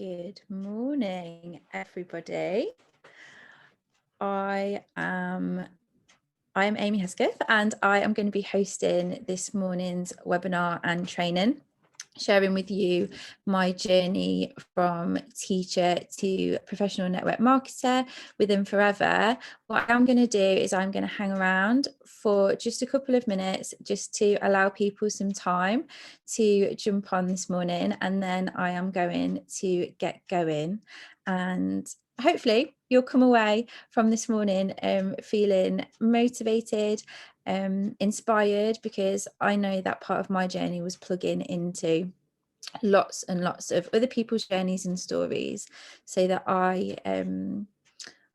Good morning, everybody. I am Amy Hesketh, and I am going to be hosting this morning's webinar and training, sharing with you my journey from teacher to professional network marketer within Forever. What I'm going to do is I'm going to hang around for just a couple of minutes just to allow people some time to jump on this morning, and then I am going to get going, and hopefully you'll come away from this morning feeling motivated, inspired, because I know that part of my journey was plugging into lots and lots of other people's journeys and stories, so that I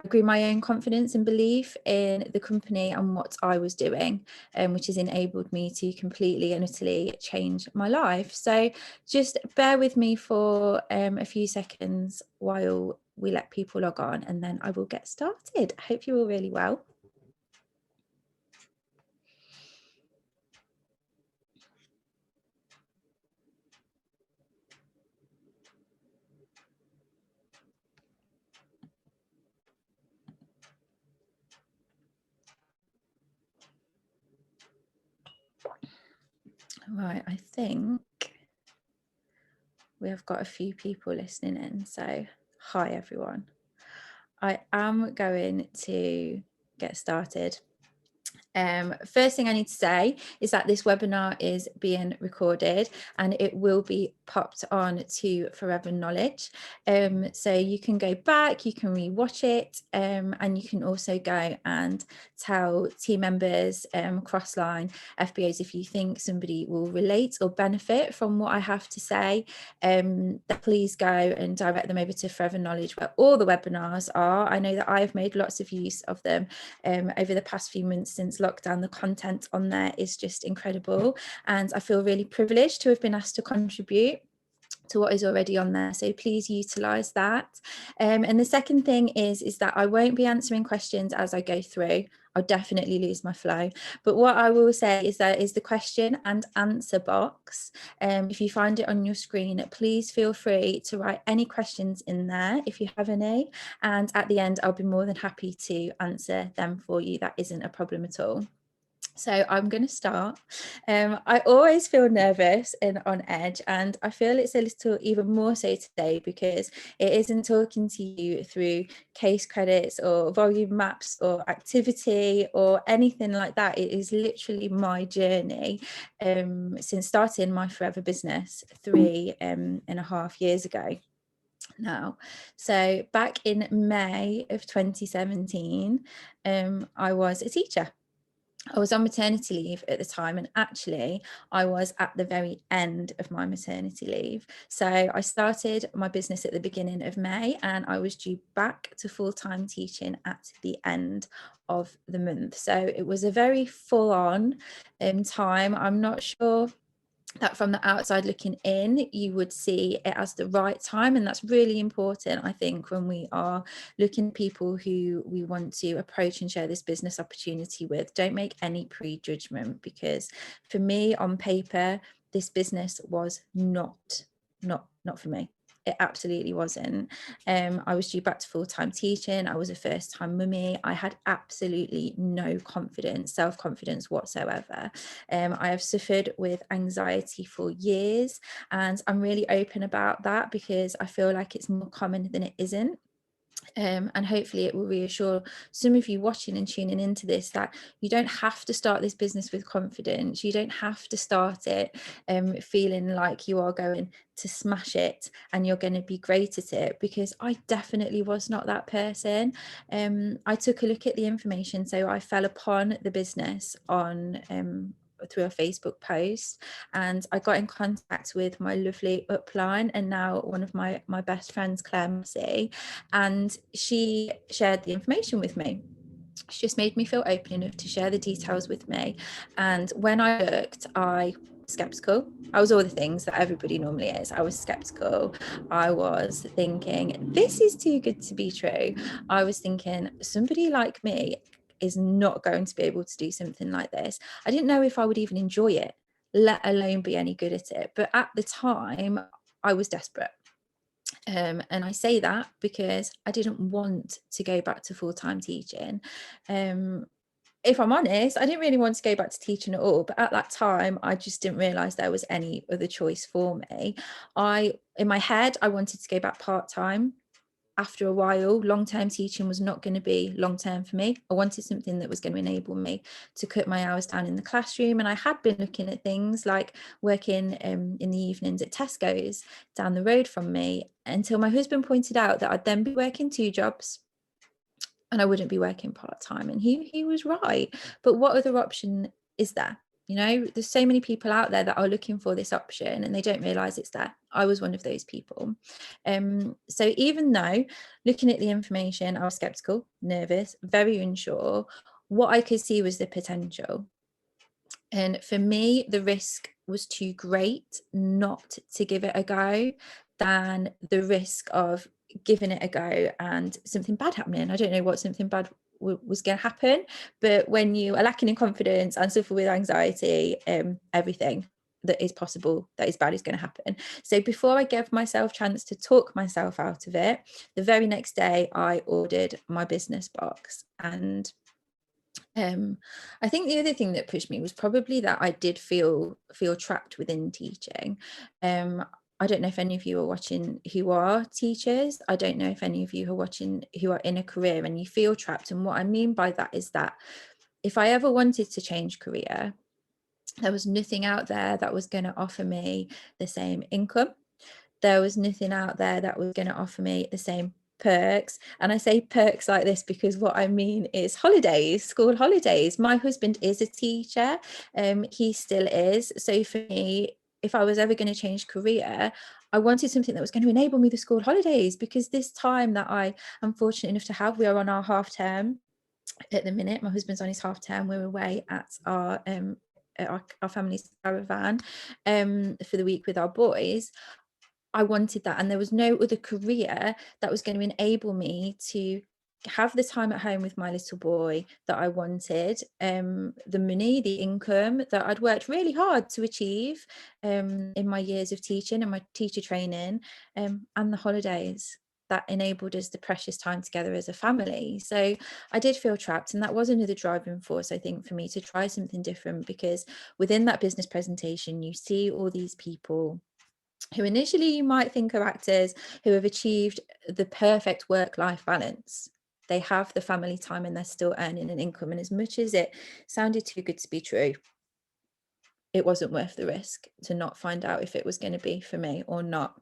grew my own confidence and belief in the company and what I was doing, which has enabled me to completely and utterly change my life. So just bear with me for a few seconds while we let people log on, and then I will get started. I hope you're all really well. Right, I think we have got a few people listening in, so hi everyone. I am going to get started. First thing I need to say is that this webinar is being recorded and it will be popped on to Forever Knowledge. So you can go back, you can re-watch it, and you can also go and tell team members, crossline, FBOs, if you think somebody will relate or benefit from what I have to say, that please go and direct them over to Forever Knowledge, where all the webinars are. I know that I've made lots of use of them over the past few months since lockdown. The content on there is just incredible, and I feel really privileged to have been asked to contribute to what is already on there, so please utilize that. And the second thing is that I won't be answering questions as I go through. I'll definitely lose my flow, but what I will say is there is the question and answer box. If you find it on your screen, please feel free to write any questions in there if you have any, and at the end I'll be more than happy to answer them for you. That isn't a problem at all. So I'm going to start. I always feel nervous and on edge, and I feel it's a little even more so today because it isn't talking to you through case credits or volume maps or activity or anything like that. It is literally my journey since starting my Forever business 3.5 years ago now. So back in May of 2017, I was a teacher. I was on maternity leave at the time, and actually I was at the very end of my maternity leave. So I started my business at the beginning of May, and I was due back to full-time teaching at the end of the month. So it was a very full-on time. I'm not sure that from the outside looking in, you would see it as the right time. And that's really important, I think, when we are looking at people who we want to approach and share this business opportunity with. Don't make any prejudgment, because for me, on paper, this business was not for me. It absolutely wasn't. I was due back to full-time teaching. I was a first-time mummy. I had absolutely no confidence, self-confidence whatsoever. I have suffered with anxiety for years, and I'm really open about that because I feel like it's more common than it isn't. And hopefully it will reassure some of you watching and tuning into this that you don't have to start this business with confidence. You don't have to start it feeling like you are going to smash it and you're going to be great at it, because I definitely was not that person. I took a look at the information, so I fell upon the business on through a Facebook post, and I got in contact with my lovely upline and now one of my best friends, Claire Massey, and she shared the information with me. She just made me feel open enough to share the details with me. And when I looked, I was skeptical. I was all the things that everybody normally is. I was skeptical. I was thinking, this is too good to be true. I was thinking, somebody like me is not going to be able to do something like this. I didn't know if I would even enjoy it, let alone be any good at it. But at the time, I was desperate. And I say that because I didn't want to go back to full-time teaching. If I'm honest, I didn't really want to go back to teaching at all, but at that time I just didn't realize there was any other choice for me. In my head, I wanted to go back part-time. After a while, long-term teaching was not going to be long-term for me. I wanted something that was going to enable me to cut my hours down in the classroom. And I had been looking at things like working in the evenings at Tesco's down the road from me, until my husband pointed out that I'd then be working 2 jobs and I wouldn't be working part-time. And he was right. But what other option is there? You know, there's so many people out there that are looking for this option and they don't realize it's there. I was one of those people. So even though looking at the information, I was skeptical, nervous, very unsure, what I could see was the potential. And for me, the risk was too great not to give it a go than the risk of giving it a go and something bad happening. I don't know what something bad was going to happen, but when you are lacking in confidence and suffer with anxiety, everything that is possible that is bad is going to happen. So before I gave myself a chance to talk myself out of it, the very next day I ordered my business box. And I think the other thing that pushed me was probably that I did feel trapped within teaching. I don't know if any of you are watching who are teachers. I don't know if any of you are watching who are in a career and you feel trapped. And what I mean by that is that if I ever wanted to change career, there was nothing out there that was going to offer me the same income. There was nothing out there that was going to offer me the same perks. And I say perks like this because what I mean is holidays, school holidays. My husband is a teacher, he still is. So for me, if I was ever going to change career, I wanted something that was going to enable me the school holidays, because this time that I am fortunate enough to have, we are on our half term at the minute. My husband's on his half term. We're away at our family's caravan for the week with our boys. I wanted that, and there was no other career that was going to enable me to have the time at home with my little boy that I wanted, the money, the income that I'd worked really hard to achieve in my years of teaching and my teacher training, and the holidays that enabled us the precious time together as a family. So I did feel trapped, and that was another driving force, I think, for me to try something different, because within that business presentation you see all these people who initially you might think are actors who have achieved the perfect work-life balance. They have the family time and they're still earning an income. And as much as it sounded too good to be true, it wasn't worth the risk to not find out if it was going to be for me or not.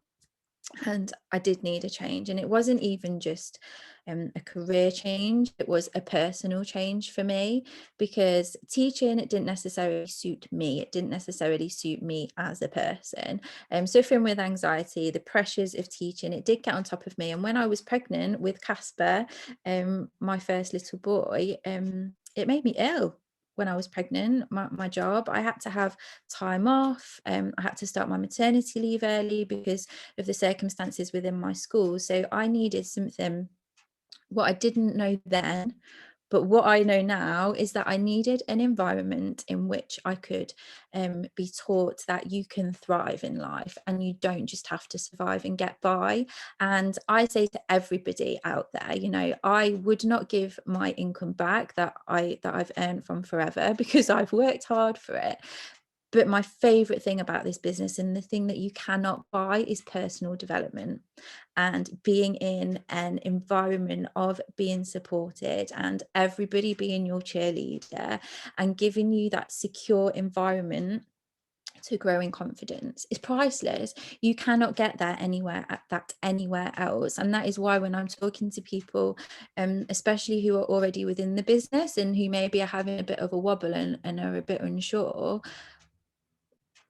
And I did need a change, and it wasn't even just a career change, it was a personal change for me, because teaching, it didn't necessarily suit me, it didn't necessarily suit me as a person. Suffering with anxiety, the pressures of teaching, it did get on top of me. And when I was pregnant with Casper, my first little boy, it made me ill. When I was pregnant, my job, I had to have time off. I had to start my maternity leave early because of the circumstances within my school. So I needed something, what I didn't know then, but what I know now, is that I needed an environment in which I could be taught that you can thrive in life and you don't just have to survive and get by. And I say to everybody out there, you know, I would not give my income back that I've earned from forever, because I've worked hard for it. But my favorite thing about this business, and the thing that you cannot buy, is personal development, and being in an environment of being supported and everybody being your cheerleader and giving you that secure environment to grow in confidence is priceless. You cannot get there anywhere else. And that is why when I'm talking to people, especially who are already within the business and who maybe are having a bit of a wobble and are a bit unsure,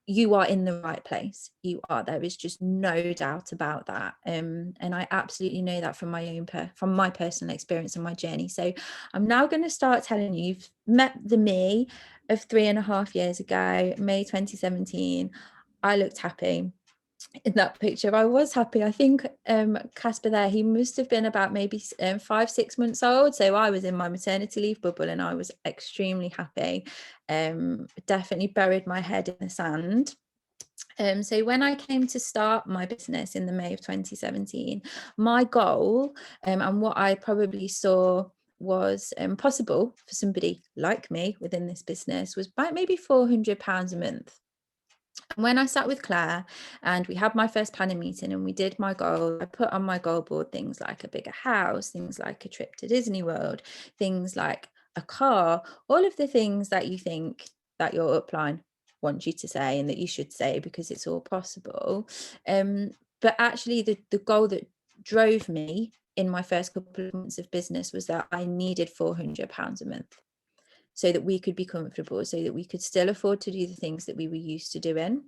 you are in the right place. You are. There is just no doubt about that. And I absolutely know that from my personal experience and my journey. So I'm now going to start telling you, you've met the me of 3.5 years ago, May 2017. I looked happy in that picture. I was happy. I think Casper there, he must have been about maybe 5-6 months old. So I was in my maternity leave bubble and I was extremely happy. Definitely buried my head in the sand. So when I came to start my business in the May of 2017, my goal, and what I probably saw was possible for somebody like me within this business, was about maybe £400 a month. And when I sat with Claire and we had my first planning meeting and we did my goal, I put on my goal board things like a bigger house, things like a trip to Disney World, things like a car, all of the things that you think that your upline wants you to say and that you should say because it's all possible. But actually the goal that drove me in my first couple of months of business was that I needed £400 a month so that we could be comfortable, so that we could still afford to do the things that we were used to doing.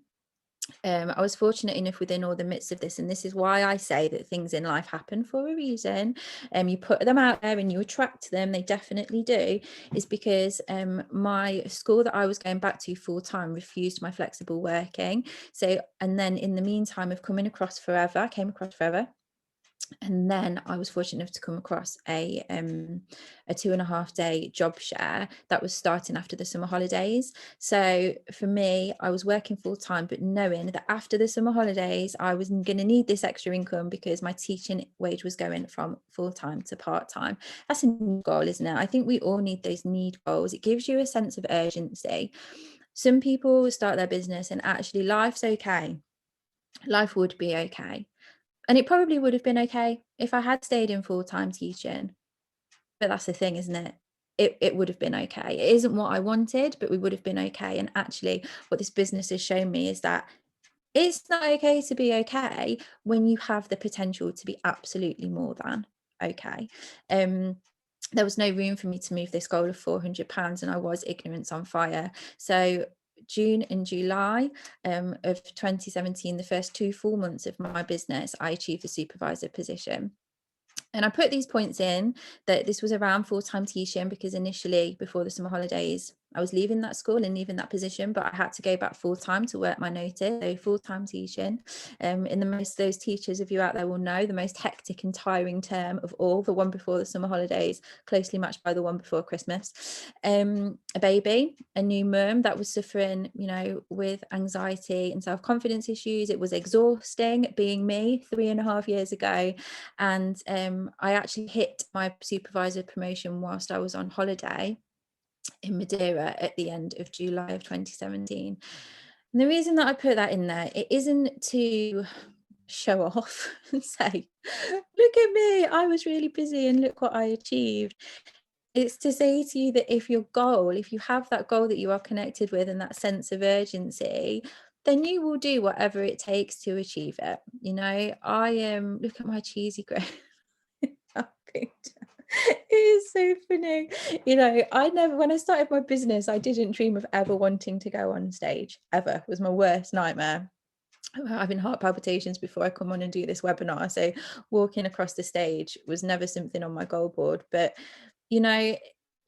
I was fortunate enough within all the midst of this, and this is why I say that things in life happen for a reason. You put them out there and you attract them, they definitely do, is because my school that I was going back to full time refused my flexible working. So, and then in the meantime of coming across Forever, I came across Forever. And then I was fortunate enough to come across a 2.5 day job share that was starting after the summer holidays. So for me, I was working full time, but knowing that after the summer holidays, I was going to need this extra income because my teaching wage was going from full time to part time. That's a need goal, isn't it? I think we all need those need goals. It gives you a sense of urgency. Some people start their business and actually life's okay. Life would be okay. And it probably would have been okay if I had stayed in full-time teaching. But that's the thing, isn't it? It would have been okay. It isn't what I wanted, but we would have been okay. And actually, what this business has shown me is that it's not okay to be okay when you have the potential to be absolutely more than okay. There was no room for me to move this goal of £400, and I was ignorance on fire. So June and July of 2017, the first 2 full months of my business, I achieved the supervisor position. And I put these points in that this was around full-time teaching because initially before the summer holidays, I was leaving that school and leaving that position, but I had to go back full-time to work my notice. So full-time teaching. In the most, those teachers of you out there will know, the most hectic and tiring term of all, the one before the summer holidays, closely matched by the one before Christmas. A baby, a new mum that was suffering, with anxiety and self-confidence issues. It was exhausting being me 3.5 years ago. And I actually hit my supervisor promotion whilst I was on holiday in Madeira at the end of July of 2017. And the reason that I put that in there, it isn't to show off and say, look at me, I was really busy and look what I achieved. It's to say to you that if you have that goal that you are connected with and that sense of urgency, then you will do whatever it takes to achieve it. I am, look at my cheesy grey picture. It is so funny. When I started my business, I didn't dream of ever wanting to go on stage, ever. It was my worst nightmare. Having heart palpitations before I come on and do this webinar. So walking across the stage was never something on my goal board. But,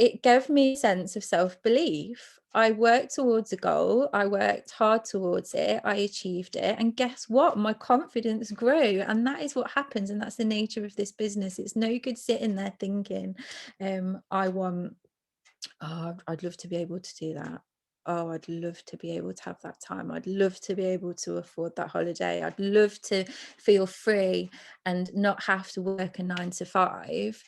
it gave me a sense of self-belief. I worked towards a goal. I worked hard towards it. I achieved it. And guess what? My confidence grew. And that is what happens. And that's the nature of this business. It's no good sitting there thinking, I'd love to be able to do that. Oh, I'd love to be able to have that time. I'd love to be able to afford that holiday. I'd love to feel free and not have to work a 9 to 5.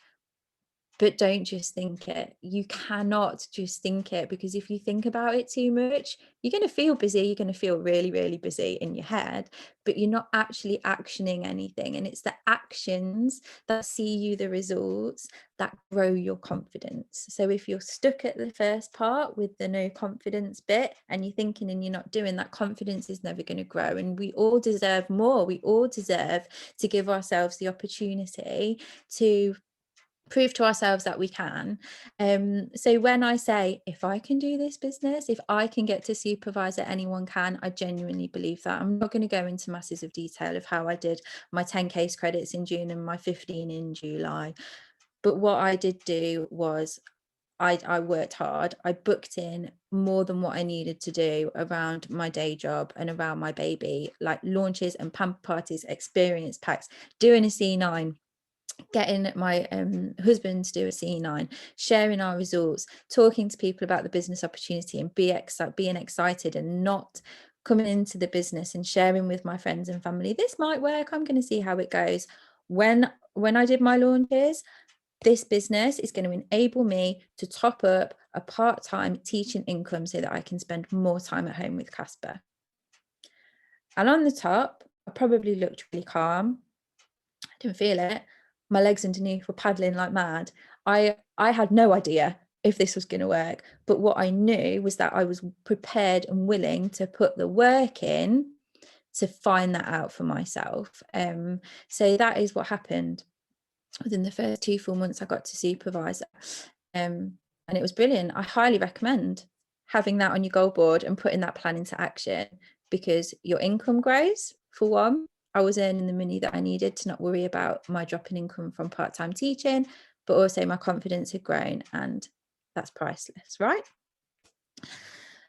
But don't just think it. You cannot just think it, because if you think about it too much, you're going to feel busy. You're going to feel really, really busy in your head, but you're not actually actioning anything. And it's the actions that see you the results that grow your confidence. So if you're stuck at the first part with the no confidence bit and you're thinking and you're not doing, that confidence is never going to grow. And we all deserve more. We all deserve to give ourselves the opportunity to prove to ourselves that we can. So when I say, if I can do this business, if I can get to supervisor, anyone can, I genuinely believe that. I'm not going to go into masses of detail of how I did my 10 case credits in June and my 15 in July. But what I did do was I worked hard. I booked in more than what I needed to do around my day job and around my baby, like launches and pamper parties, experience packs, doing a C9, getting my husband to do a C9, sharing our results, talking to people about the business opportunity and being excited and not coming into the business and sharing with my friends and family, this might work, I'm going to see how it goes. When I did my launches, this business is going to enable me to top up a part-time teaching income so that I can spend more time at home with Casper. And on the top, I probably looked really calm. I didn't feel it. My legs underneath were paddling like mad. I had no idea if this was going to work, but what I knew was that I was prepared and willing to put the work in to find that out for myself. So that is what happened. Within the first 2 full months I got to supervisor, and it was brilliant. I highly recommend having that on your goal board and putting that plan into action, because your income grows. For one, I was earning the money that I needed to not worry about my drop in income from part-time teaching, but also my confidence had grown, and that's priceless, right?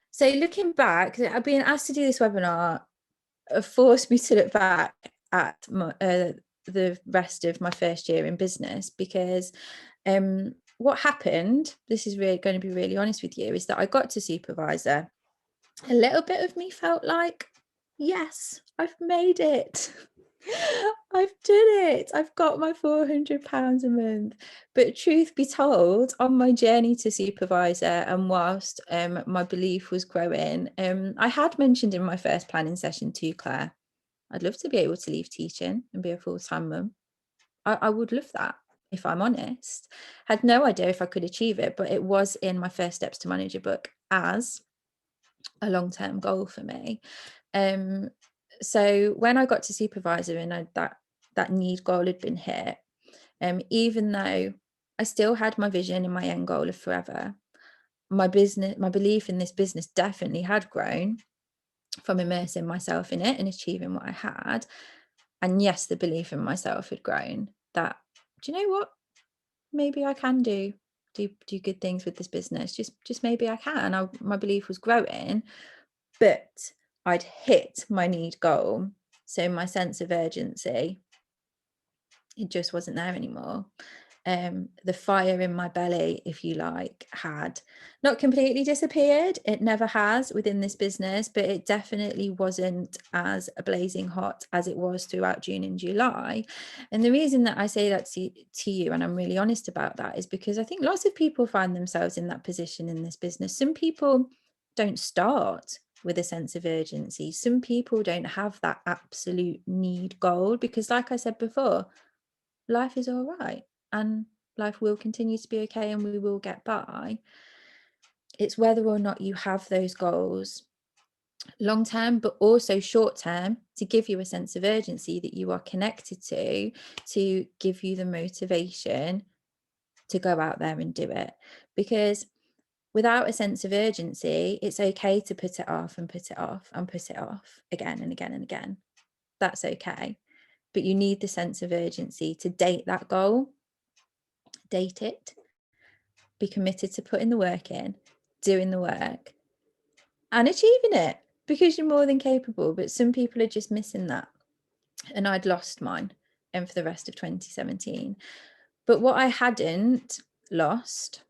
So looking back, being asked to do this webinar forced me to look back at the rest of my first year in business, because what happened, this is really going to be really honest with you, is that I got to supervisor. A little bit of me felt like, yes, I've made it. I've done it. I've got my £400 a month. But truth be told, on my journey to supervisor, and whilst my belief was growing, I had mentioned in my first planning session to Claire, I'd love to be able to leave teaching and be a full-time mum. I would love that, if I'm honest. Had no idea if I could achieve it, but it was in my First Steps to Manager book as a long-term goal for me. So when I got to supervisor and that need goal had been hit, even though I still had my vision and my end goal of forever, my belief in this business definitely had grown from immersing myself in it and achieving what I had. And yes, the belief in myself had grown that, do you know what? Maybe I can do good things with this business. Just maybe I can. My belief was growing, but I'd hit my need goal. So my sense of urgency, it just wasn't there anymore. The fire in my belly, if you like, had not completely disappeared. It never has within this business, but it definitely wasn't as blazing hot as it was throughout June and July. And the reason that I say that to you, and I'm really honest about that, is because I think lots of people find themselves in that position in this business. Some people don't start with a sense of urgency. Some people don't have that absolute need goal because, like I said before, life is all right and life will continue to be okay and we will get by. It's whether or not you have those goals long term, but also short term, to give you a sense of urgency that you are connected to give you the motivation to go out there and do it. Because without a sense of urgency, it's okay to put it off and put it off and put it off again and again and again. That's okay. But you need the sense of urgency to date that goal, date it, be committed to putting the work in, doing the work and achieving it, because you're more than capable. But some people are just missing that. And I'd lost mine for the rest of 2017. But what I hadn't lost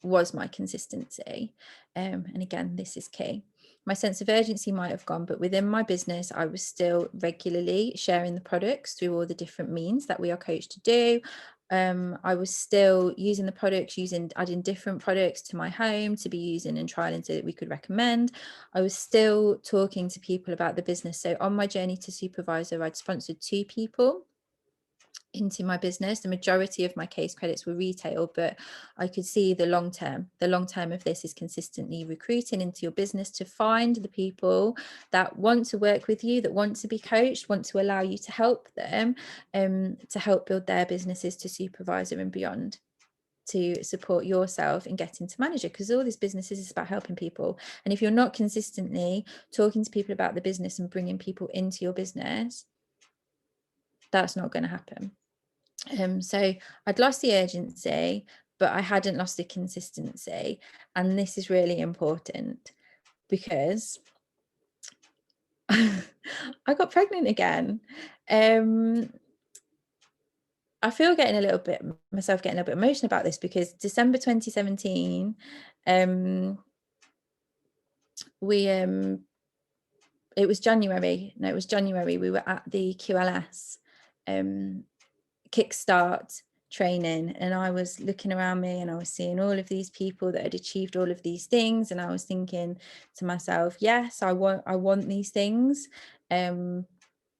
was my consistency. And again, this is key. My sense of urgency might have gone, but within my business, I was still regularly sharing the products through all the different means that we are coached to do. I was still using the products, adding different products to my home to be using and trialing so that we could recommend. I was still talking to people about the business. So on my journey to supervisor, I'd sponsored 2 people into my business. The majority of my case credits were retail, but I could see the long term of this is consistently recruiting into your business to find the people that want to work with you, that want to be coached, want to allow you to help them, to help build their businesses to supervisor and beyond, to support yourself in getting to manager, because all this business is about helping people. And if you're not consistently talking to people about the business and bringing people into your business, that's not going to happen. So I'd lost the urgency, but I hadn't lost the consistency. And this is really important because I got pregnant again. I feel getting a little bit emotional about this, because December 2017, we it was January. No, it was January. We were at the QLS kickstart training, and I was looking around me and I was seeing all of these people that had achieved all of these things, and I was thinking to myself, yes, I want these things, and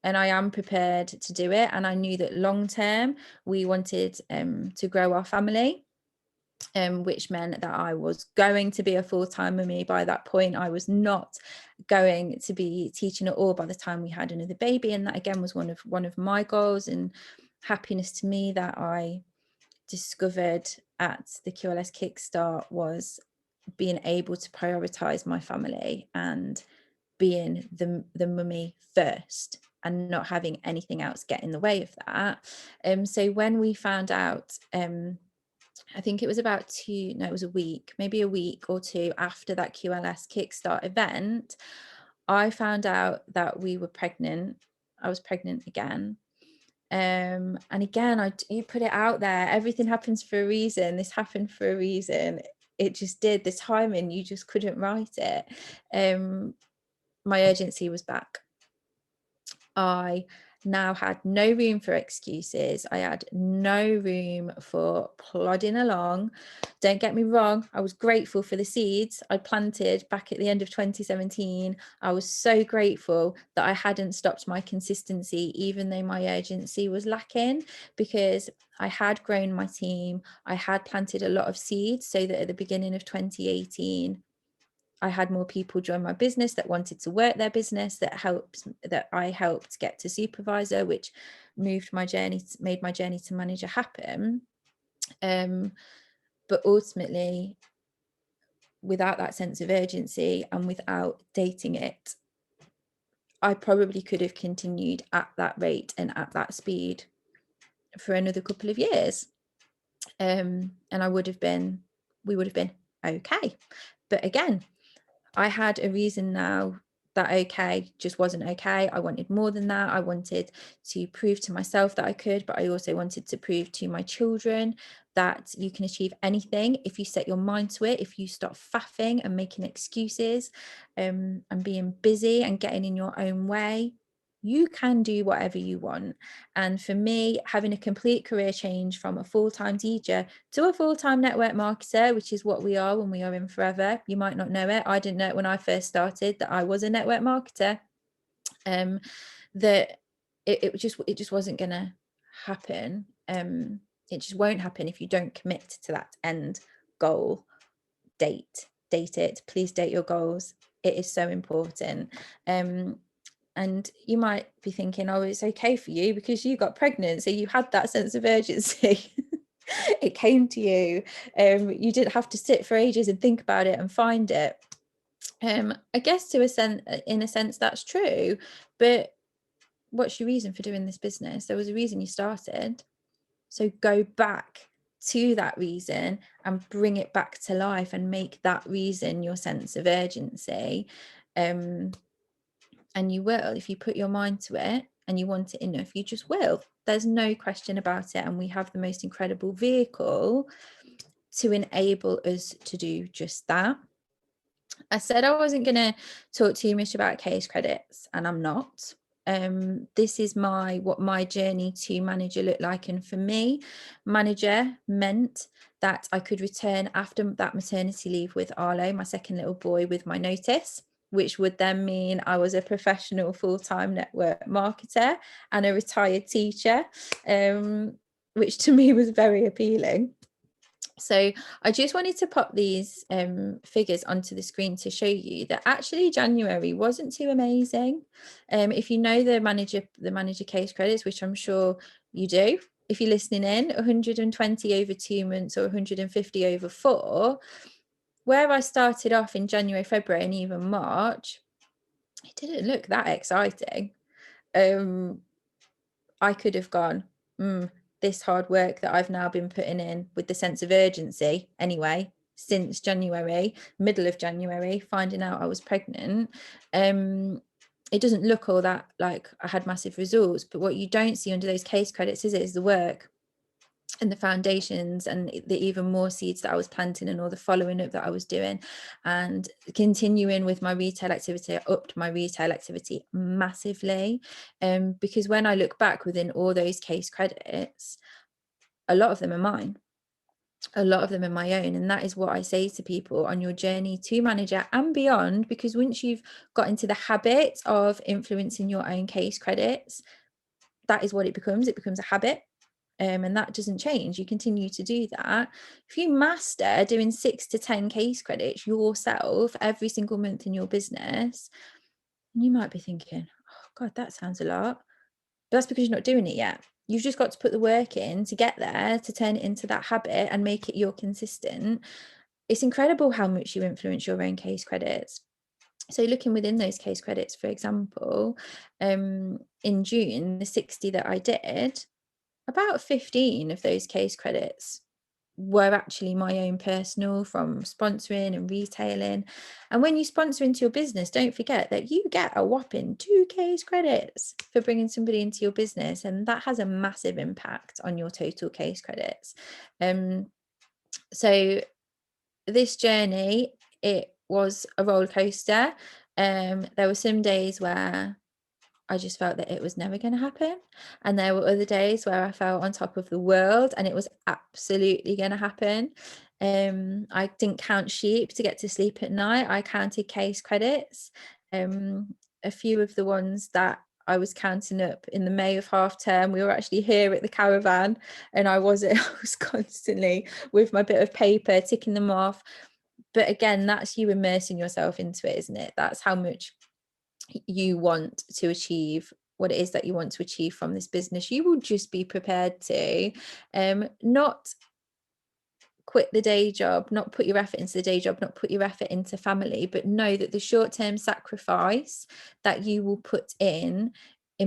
I am prepared to do it. And I knew that long term we wanted to grow our family, which meant that I was going to be a full-time mummy. By that point, I was not going to be teaching at all by the time we had another baby, and that again was one of my goals and happiness to me that I discovered at the QLS Kickstart, was being able to prioritize my family and being the mummy first and not having anything else get in the way of that. So when we found out, I think it was it was maybe a week or two after that QLS Kickstart event, I found out that we were pregnant. I was pregnant again. And again, you put it out there, everything happens for a reason. This happened for a reason. It just did. The timing, you just couldn't write it. My urgency was back. I now had no room for excuses. I had no room for plodding along. Don't get me wrong, I was grateful for the seeds I planted back at the end of 2017. I was so grateful that I hadn't stopped my consistency, even though my urgency was lacking, because I had grown my team. I had planted a lot of seeds so that at the beginning of 2018, I had more people join my business that wanted to work their business, that I helped get to supervisor, which made my journey to manager happen. But ultimately, without that sense of urgency and without dating it, I probably could have continued at that rate and at that speed for another couple of years. And we would have been okay. But again, I had a reason now that okay just wasn't okay. I wanted more than that. I wanted to prove to myself that I could, but I also wanted to prove to my children that you can achieve anything if you set your mind to it, if you stop faffing and making excuses, and being busy and getting in your own way. You can do whatever you want. And for me, having a complete career change from a full-time teacher to a full-time network marketer, which is what we are when we are in Forever. You might not know it. I didn't know it when I first started that I was a network marketer. That it just wasn't gonna happen. It just won't happen if you don't commit to that end goal. Date it. Please date your goals. It is so important. And you might be thinking, oh, it's okay for you because you got pregnant, so you had that sense of urgency. It came to you. You didn't have to sit for ages and think about it and find it. I guess in a sense that's true, but what's your reason for doing this business? There was a reason you started, so go back to that reason and bring it back to life and make that reason your sense of urgency. And you will, if you put your mind to it and you want it enough, you just will. There's no question about it. And we have the most incredible vehicle to enable us to do just that. I said I wasn't going to talk too much about case credits, and I'm not. This is what my journey to manager looked like. And for me, manager meant that I could return after that maternity leave with Arlo, my second little boy, with my notice, which would then mean I was a professional full-time network marketer and a retired teacher, which to me was very appealing. So I just wanted to pop these figures onto the screen to show you that actually January wasn't too amazing. If you know the manager case credits, which I'm sure you do, if you're listening in, 120 over 2 months or 150 over 4, where I started off in January, February, and even March, it didn't look that exciting. I could have gone, this hard work that I've now been putting in with the sense of urgency anyway, since January, middle of January, finding out I was pregnant. It doesn't look all that like I had massive results, but what you don't see under those case credits is the work. and the foundations and the even more seeds that I was planting and all the following up that I was doing, and continuing with my retail activity. I upped my retail activity massively, because when I look back within all those case credits, a lot of them are mine. A lot of them are my own. And that is what I say to people on your journey to manager and beyond, because once you've got into the habit of influencing your own case credits, that is what it becomes. It becomes a habit. And that doesn't change. You continue to do that. If you master doing 6 to 10 case credits yourself every single month in your business, you might be thinking, oh God, that sounds a lot. But that's because you're not doing it yet. You've just got to put the work in to get there, to turn it into that habit and make it your consistent. It's incredible how much you influence your own case credits. So looking within those case credits, for example, in June, the 60 that I did, about 15 of those case credits were actually my own personal, from sponsoring and retailing. And when you sponsor into your business, don't forget that you get a whopping 2 case credits for bringing somebody into your business, and that has a massive impact on your total case credits. So this journey, it was a roller coaster. There were some days where I just felt that it was never going to happen. And there were other days where I felt on top of the world and it was absolutely going to happen. I didn't count sheep to get to sleep at night. I counted case credits. A few of the ones that I was counting up in the May of half term, we were actually here at the caravan, and I was constantly with my bit of paper ticking them off. But again, that's you immersing yourself into it, isn't it? That's how much you want to achieve what it is that you want to achieve from this business. You will just be prepared to not quit the day job, not put your effort into the day job, not put your effort into family, but know that the short-term sacrifice that you will put in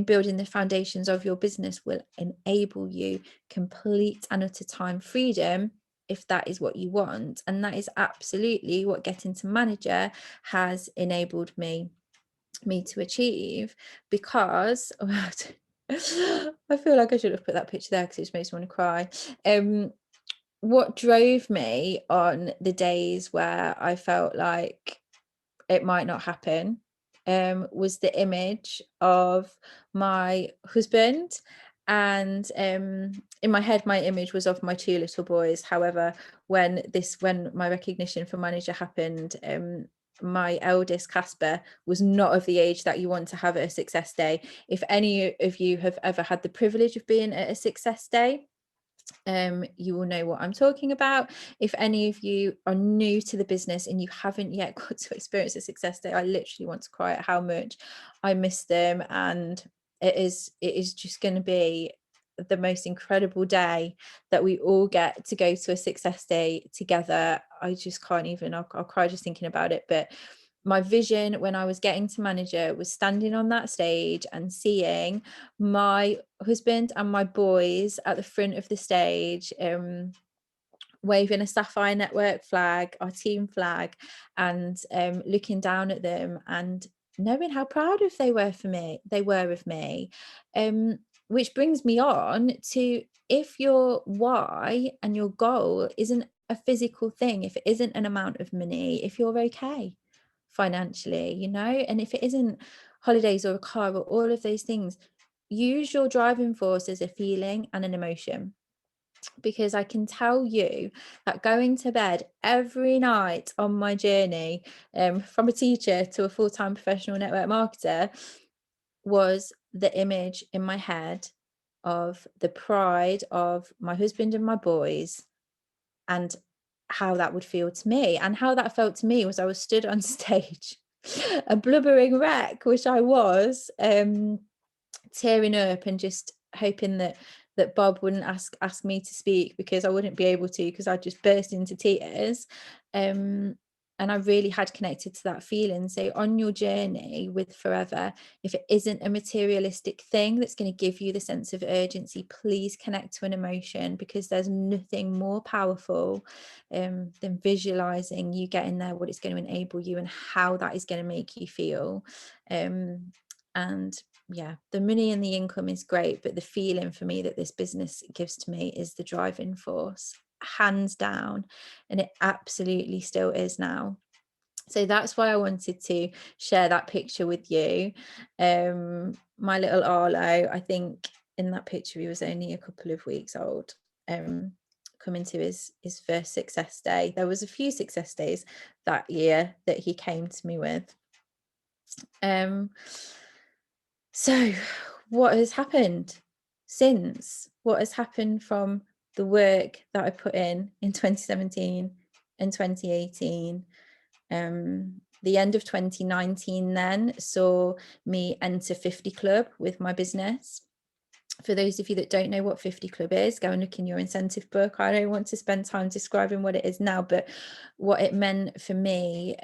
building the foundations of your business will enable you complete and utter time freedom, if that is what you want. And that is absolutely what getting to manager has enabled me to achieve, because I feel like I should have put that picture there because it just makes me want to cry. What drove me on the days where I felt like it might not happen was the image of my husband. And in my head, my image was of my 2 little boys. However, when my recognition for manager happened, my eldest Casper was not of the age that you want to have at a success day. If any of you have ever had the privilege of being at a success day, you will know what I'm talking about. If any of you are new to the business and you haven't yet got to experience a success day, I literally want to cry at how much I miss them. And it is just going to be the most incredible day that we all get to go to a success day together. I just can't even, I'll cry just thinking about it. But my vision when I was getting to manager was standing on that stage and seeing my husband and my boys at the front of the stage, waving a Sapphire Network flag, our team flag, and looking down at them and knowing how proud they were of me. Which brings me on to, if your why and your goal isn't a physical thing, if it isn't an amount of money, if you're okay financially, and if it isn't holidays or a car or all of those things, use your driving force as a feeling and an emotion. Because I can tell you that going to bed every night on my journey, from a teacher to a full-time professional network marketer, was the image in my head of the pride of my husband and my boys, and how that would feel to me. And how that felt to me was I was stood on stage, a blubbering wreck, which I was, tearing up and just hoping that Bob wouldn't ask me to speak, because I wouldn't be able to, because I'd just burst into tears. And I really had connected to that feeling. So on your journey with Forever, if it isn't a materialistic thing that's going to give you the sense of urgency, please connect to an emotion, because there's nothing more powerful than visualizing you getting there, what it's going to enable you and how that is going to make you feel. And yeah, the money and the income is great, but the feeling for me that this business gives to me is the driving force, hands down. And it absolutely still is now. So that's why I wanted to share that picture with you. My little Arlo, I think in that picture, he was only a couple of weeks old, coming to his first success day. There was a few success days that year that he came to me with. So what has happened since? What has happened from the work that I put in 2017 and 2018? The end of 2019 then saw me enter 50 Club with my business. For those of you that don't know what 50 Club is, go and look in your incentive book. I don't want to spend time describing what it is now, but what it meant for me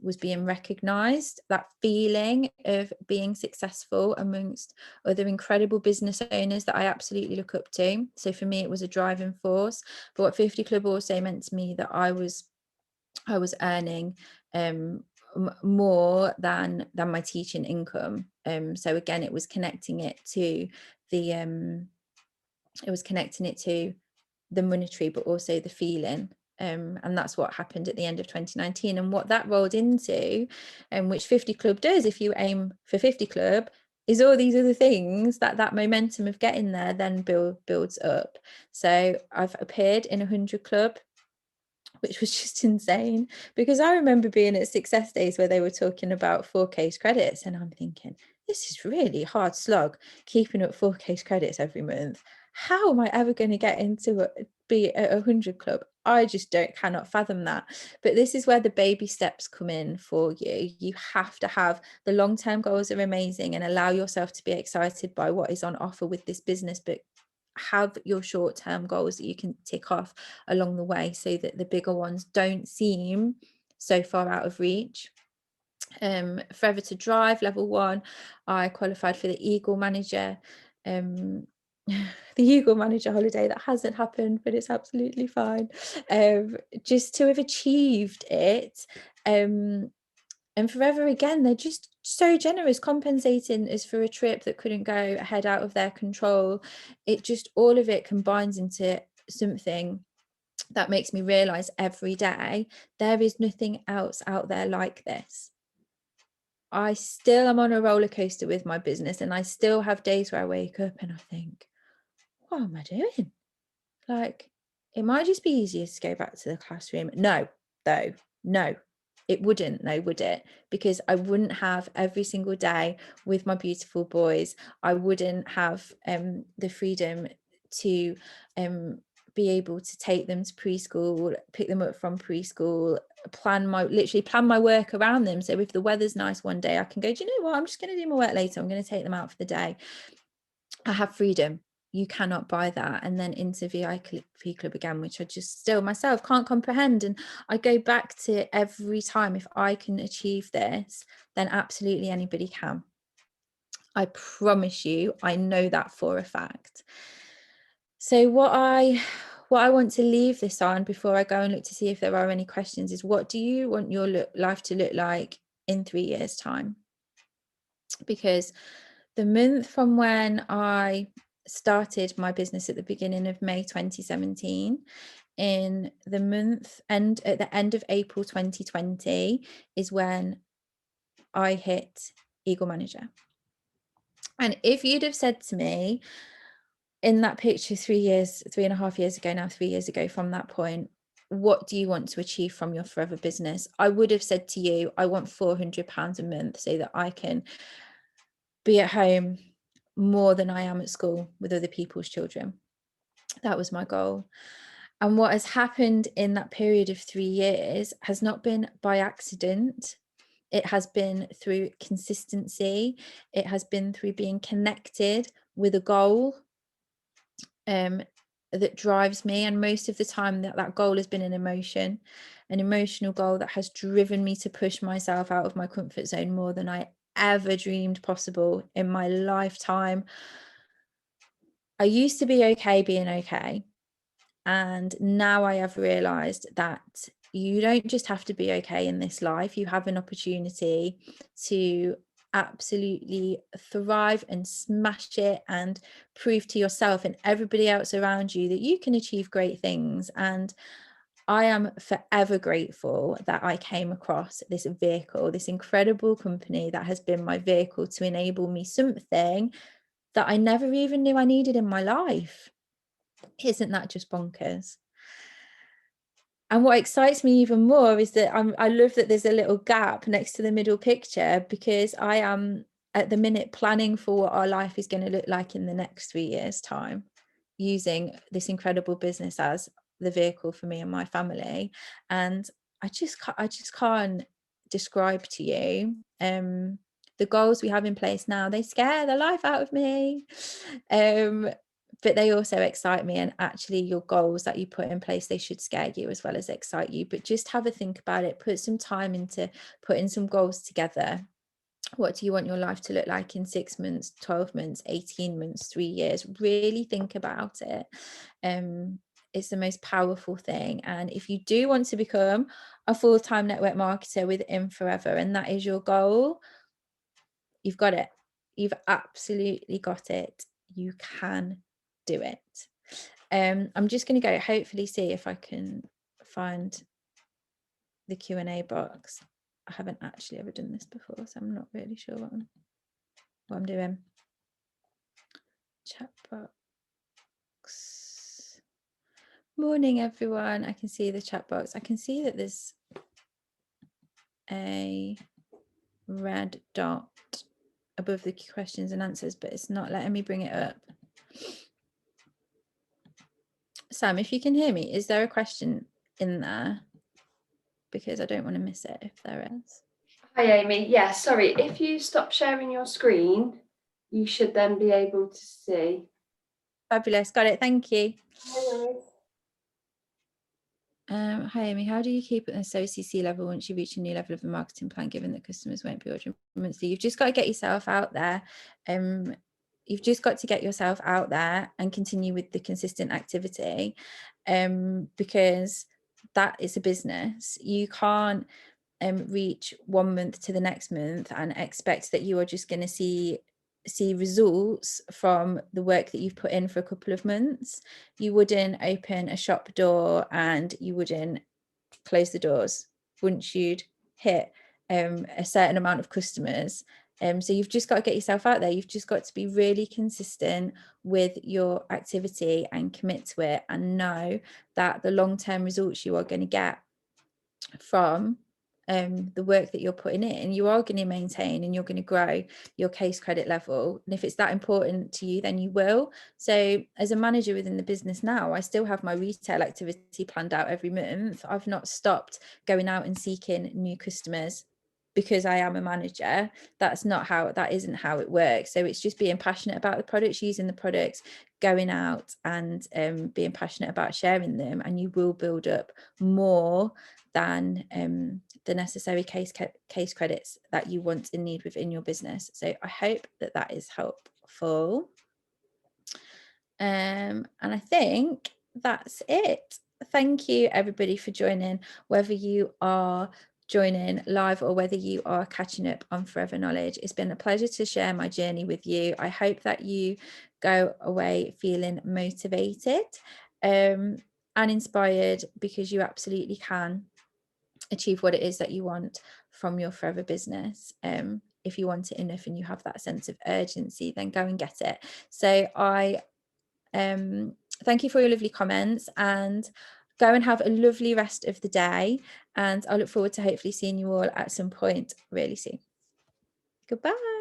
was being recognised, that feeling of being successful amongst other incredible business owners that I absolutely look up to. So for me, it was a driving force. But what 50 Club also meant to me that I was earning more than my teaching income. So again, it was connecting it to the monetary, but also the feeling. And that's what happened at the end of 2019. And what that rolled into, which 50 Club does, if you aim for 50 Club, is all these other things that momentum of getting there then builds up. So I've appeared in 100 Club, which was just insane, because I remember being at success days where they were talking about 4K's credits, and I'm thinking, this is really hard slog keeping up 4K's credits every month. How am I ever going to get into be at 100 Club? I just cannot fathom that. But this is where the baby steps come in for you. You have to have the long-term goals are amazing, and allow yourself to be excited by what is on offer with this business, but have your short-term goals that you can tick off along the way, so that the bigger ones don't seem so far out of reach. Forever to Drive level 1, I qualified for the Eagle Manager, the Eagle Manager holiday. That hasn't happened, but it's absolutely fine. Just to have achieved it, and Forever again, they're just so generous, compensating us for a trip that couldn't go ahead out of their control. It just, all of it combines into something that makes me realize every day there is nothing else out there like this. I still am on a roller coaster with my business, and I still have days where I wake up and I think, what am I doing? Like, it might just be easier to go back to the classroom. No, though, no, it wouldn't, though, would it? Because I wouldn't have every single day with my beautiful boys. I wouldn't have the freedom to be able to take them to preschool, pick them up from preschool, plan my work around them. So if the weather's nice one day, I can go, do you know what? I'm just going to do my work later. I'm going to take them out for the day. I have freedom. You cannot buy that. And then into VIP Club again, which I just still myself can't comprehend. And I go back to every time, if I can achieve this, then absolutely anybody can. I promise you, I know that for a fact. So what I want to leave this on before I go and look to see if there are any questions is, what do you want your life to look like in 3 years' time? Because the month from when I started my business at the beginning of May 2017, in the month and at the end of April 2020 is when I hit Eagle Manager. And if you'd have said to me in that picture 3.5 years ago now, 3 years ago from that point, what do you want to achieve from your forever business? I would have said to you, I want £400 a month so that I can be at home more than I am at school with other people's children. That was my goal. And what has happened in that period of 3 years has not been by accident. It has been through consistency. It has been through being connected with a goal that drives me. And most of the time that goal has been an emotional goal that has driven me to push myself out of my comfort zone more than I ever dreamed possible in my lifetime. I used to be okay being okay. And now I have realized that you don't just have to be okay in this life. You have an opportunity to absolutely thrive and smash it and prove to yourself and everybody else around you that you can achieve great things. And I am forever grateful that I came across this vehicle, this incredible company that has been my vehicle to enable me something that I never even knew I needed in my life. Isn't that just bonkers? And what excites me even more is that I love that there's a little gap next to the middle picture, because I am at the minute planning for what our life is going to look like in the next 3 years' time, using this incredible business as the vehicle for me and my family. And I just can't describe to you the goals we have in place now. They scare the life out of me. But they also excite me. And actually, your goals that you put in place, they should scare you as well as excite you. But just have a think about it, put some time into putting some goals together. What do you want your life to look like in 6 months, 12 months, 18 months, 3 years? Really think about it. It's the most powerful thing. And if you do want to become a full-time network marketer within forever, and that is your goal, you've got it. You've absolutely got it. You can do it. I'm just going to go hopefully see if I can find the Q&A box. I haven't actually ever done this before, so I'm not really sure what I'm doing. Chat box. Morning, everyone. I can see the chat box. I can see that there's a red dot above the questions and answers, but it's not letting me bring it up. Sam, if you can hear me, is there a question in there? Because I don't want to miss it if there is. Hi, Amy. Yeah, sorry. If you stop sharing your screen, you should then be able to see. Fabulous. Got it. Thank you. No worries. Hi, Amy. How do you keep at an OCC level once you reach a new level of the marketing plan, given that customers won't be ordering monthly? You've just got to get yourself out there. You've just got to get yourself out there and continue with the consistent activity, because that is a business. You can't reach 1 month to the next month and expect that you are just going to see results from the work that you've put in for a couple of months. You wouldn't open a shop door and you wouldn't close the doors once you'd hit a certain amount of customers. So you've just got to get yourself out there. You've just got to be really consistent with your activity and commit to it, and know that the long-term results you are going to get from the work that you're putting in, you are going to maintain and you're going to grow your case credit level. And if it's that important to you, then you will. So as a manager within the business now, I still have my retail activity planned out every month. I've not stopped going out and seeking new customers because I am a manager. That isn't how it works. So it's just being passionate about the products, using the products, going out and being passionate about sharing them, and you will build up more than the necessary case credits that you want and need within your business. So I hope that is helpful. And I think that's it. Thank you everybody for joining, whether you are joining live or whether you are catching up on Forever Knowledge. It's been a pleasure to share my journey with you. I hope that you go away feeling motivated and inspired, because you absolutely can achieve what it is that you want from your forever business. If you want it enough and you have that sense of urgency, then go and get it. So I thank you for your lovely comments, and go and have a lovely rest of the day, and I look forward to hopefully seeing you all at some point really soon. Goodbye.